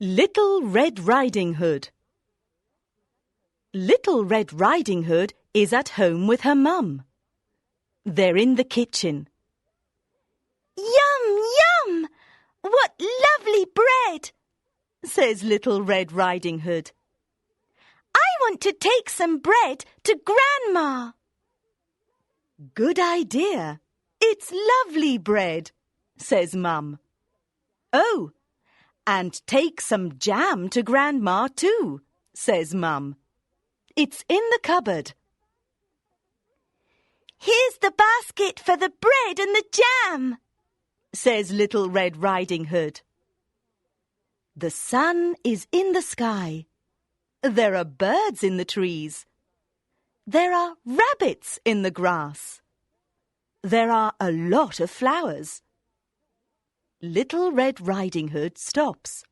Little Red Riding Hood. Little Red Riding Hood is at home with her mum. They're in the kitchen. Yum, yum! What lovely bread! Says Little Red Riding Hood. I want to take some bread to Grandma. Good idea. It's lovely bread, says Mum. Oh, and take some jam to Grandma too, says Mum. It's in the cupboard. Here's the basket for the bread and the jam, says Little Red Riding Hood. The sun is in the sky. There are birds in the trees. There are rabbits in the grass. There are a lot of flowers. Little Red Riding Hood stops.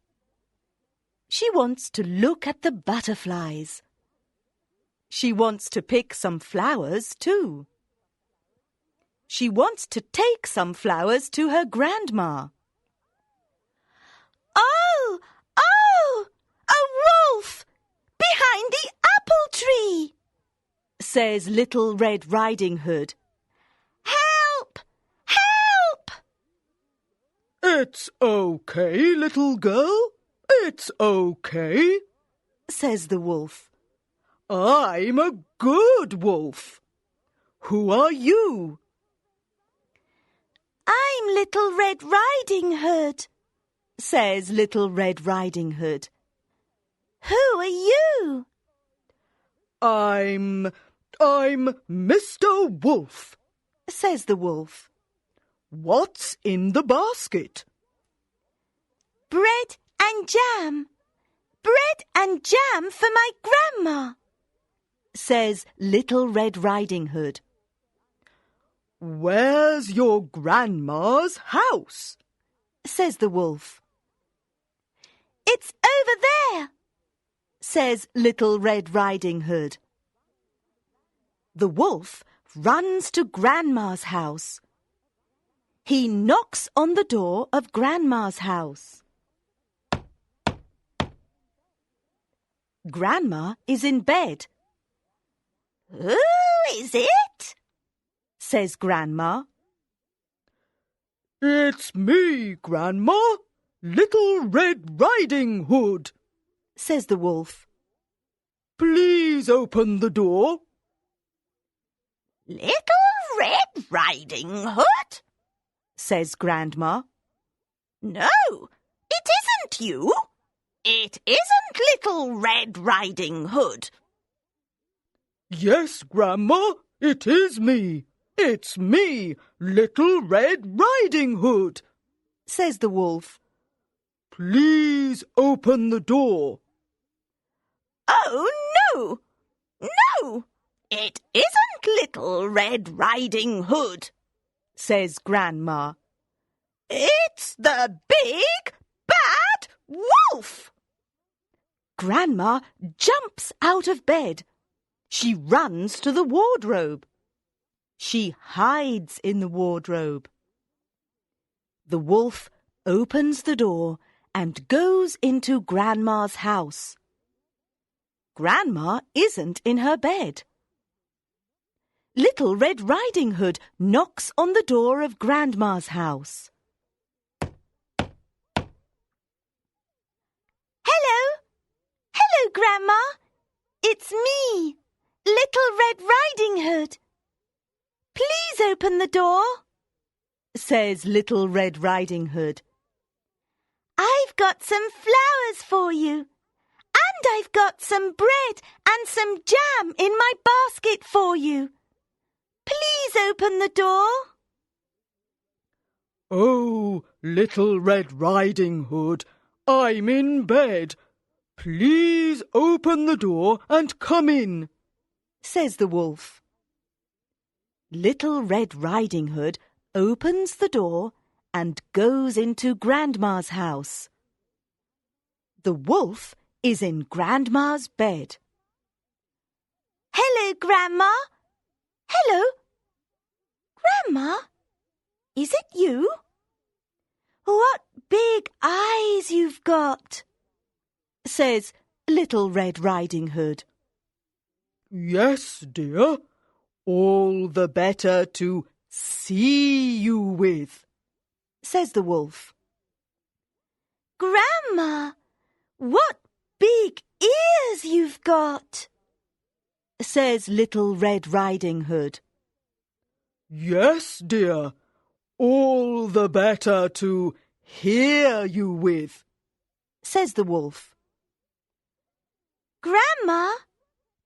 She wants to look at the butterflies. She wants to pick some flowers too. She wants to take some flowers to her grandma. Oh! Oh! A wolf! Behind the apple tree! Says Little Red Riding Hood. Help! Help! It's okay, little girl. It's okay, says the wolf. I'm a good wolf. Who are you? I'm Little Red Riding Hood, says Little Red Riding Hood. Who are you? I'm Mr. Wolf, says the wolf. What's in the basket? Bread and jam. Bread and jam for my grandma, says Little Red Riding Hood. Where's your grandma's house? says the wolf. It's over there, says Little Red Riding Hood. The wolf runs to Grandma's house. He knocks on the door of Grandma's house. Grandma is in bed. Who is it? says Grandma. It's me, Grandma, Little Red Riding Hood, says the wolf. Please open the door. Little Red Riding Hood? says Grandma. No, it isn't you. It isn't Little Red Riding Hood. Yes, Grandma, it is me. It's me, Little Red Riding Hood, says the wolf. Please open the door. Oh, no! No! It isn't Little Red Riding Hood, says Grandma. It's the big, bad wolf! Grandma jumps out of bed. She runs to the wardrobe. She hides in the wardrobe. The wolf opens the door and goes into Grandma's house. Grandma isn't in her bed. Little Red Riding Hood knocks on the door of Grandma's house. Hello! Hello, Grandma! It's me, Little Red Riding Hood. Please open the door, says Little Red Riding Hood. I've got some flowers for you, and I've got some bread and some jam in my basket for you. Please open the door. Oh, Little Red Riding Hood, I'm in bed. Please open the door and come in, says the wolf. Little Red Riding Hood opens the door and goes into Grandma's house. The wolf is in Grandma's bed. Hello, Grandma. Hello. Grandma, is it you? What big eyes you've got, says Little Red Riding Hood. Yes, dear, all the better to see you with, says the wolf. Grandma, what big ears you've got, says Little Red Riding Hood. Yes, dear, all the better to hear you with, says the wolf. Grandma,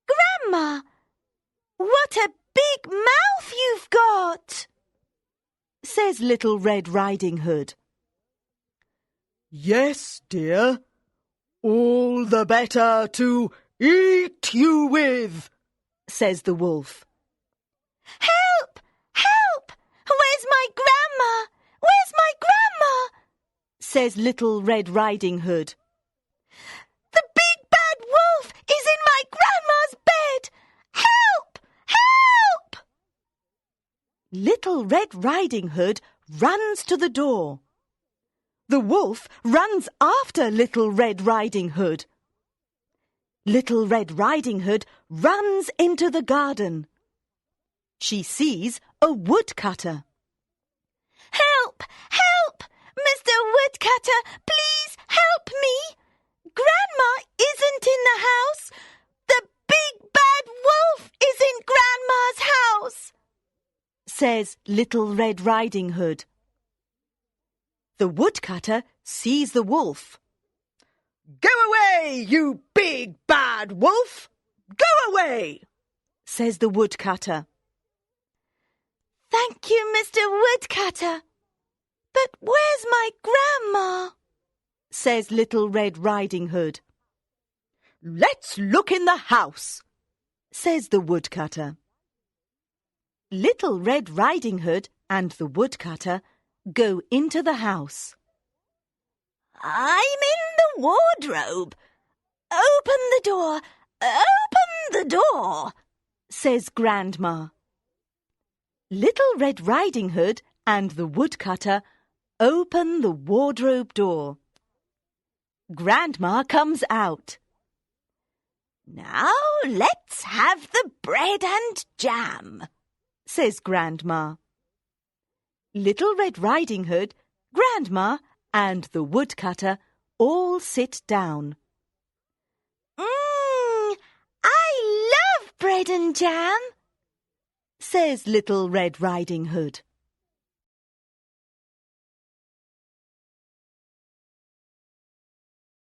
Grandma, what a big mouth you've got, says Little Red Riding Hood. Yes, dear, all the better to eat you with, says the wolf. Help! Help! Where's my grandma? Where's my grandma? says Little Red Riding Hood. The big bad wolf is in my grandma's bed! Help! Help! Little Red Riding Hood runs to the door. The wolf runs after Little Red Riding Hood. Little Red Riding Hood runs into the garden. She sees a woodcutter. Help! Help! Mr. Woodcutter, please help me! Grandma isn't in the house. The big bad wolf is in Grandma's house, says Little Red Riding Hood. The woodcutter sees the wolf. Go away, you big bad wolf! Go away, says the woodcutter. Thank you, Mr. Woodcutter. But where's my grandma? says Little Red Riding Hood. Let's look in the house, says the woodcutter. Little Red Riding Hood and the woodcutter go into the house. I'm in the wardrobe. Open the door. Open the door, says Grandma. Little Red Riding Hood and the woodcutter open the wardrobe door. Grandma comes out. Now let's have the bread and jam, says Grandma. Little Red Riding Hood, Grandma and the woodcutter all sit down. I love bread and jam, says Little Red Riding Hood.